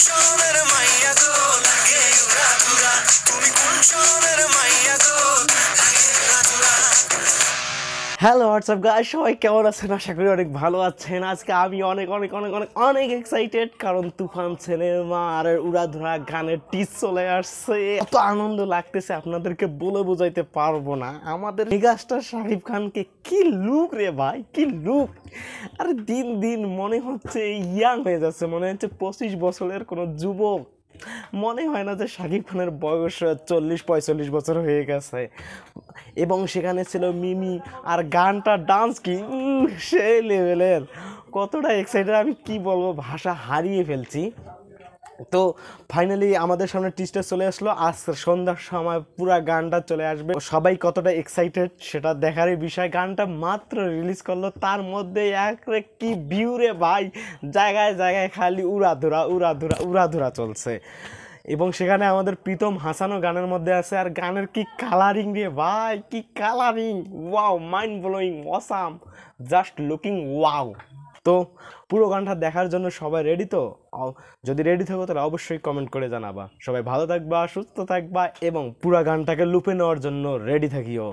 শহরের মাইয়া গো লাগে উড়া ধুরা, তুমি কোন শহরের মাইয়া গো লাগে উড়া ধুরা। হ্যালো হোয়াটসঅ্যাপ গাইস, সবাই কেমন আছেন? আশা করি অনেক ভালো আছেন। আজকে আমি অনেক অনেক অনেক অনেক অনেক এক্সাইটেড, কারণ তুফান সিনেমা আর উড়াধুরা গানের টিজ চলে আসছে। এত আনন্দ লাগতেছে আপনাদেরকে বলে বোঝাইতে পারবো না। আমাদের মেগাস্টার শাকিব খানকে কি লুক রে ভাই, কি লুক! আরে দিন দিন মনে হচ্ছে ইয়াং হয়ে যাচ্ছে, মনে হচ্ছে 25 বছরের কোনো যুবক। মনে হয় না যে শাকিব খানের বয়স 40-45 বছর হয়ে গেছে। এবং সেখানে ছিল মিমি, আর গানটা ডান্স কি সেই লেভেলের! কতটা এক্সাইটেড আমি কি বলবো, ভাষা হারিয়ে ফেলছি। তো ফাইনালি আমাদের সামনে টিস্টার চলে আসলো, আজ সন্ধ্যার সময় পুরো গানটা চলে আসবে। সবাই কতটা এক্সাইটেড সেটা দেখারই বিষয়। গানটা মাত্র রিলিজ করলো, তার মধ্যে একরে কি ভিউ রে ভাই! জায়গায় জায়গায় খালি উড়াধুরা উড়াধুরা উড়াধুরা চলছে। এবং সেখানে আমাদের প্রীতম হাসানও গানের মধ্যে আছে। আর গানের কি কালারিং রে ভাই, কি colouring! Wow, mind blowing, awesome, just looking wow. তো পুরো গানটা দেখার জন্য সবাই রেডি তো? যদি রেডি থাকো তাহলে অবশ্যই কমেন্ট করে জানাবা। সবাই ভালো থাকবা, সুস্থ থাকবা এবং পুরো গানটাকে লুপে নেওয়ার জন্য রেডি থাকিও।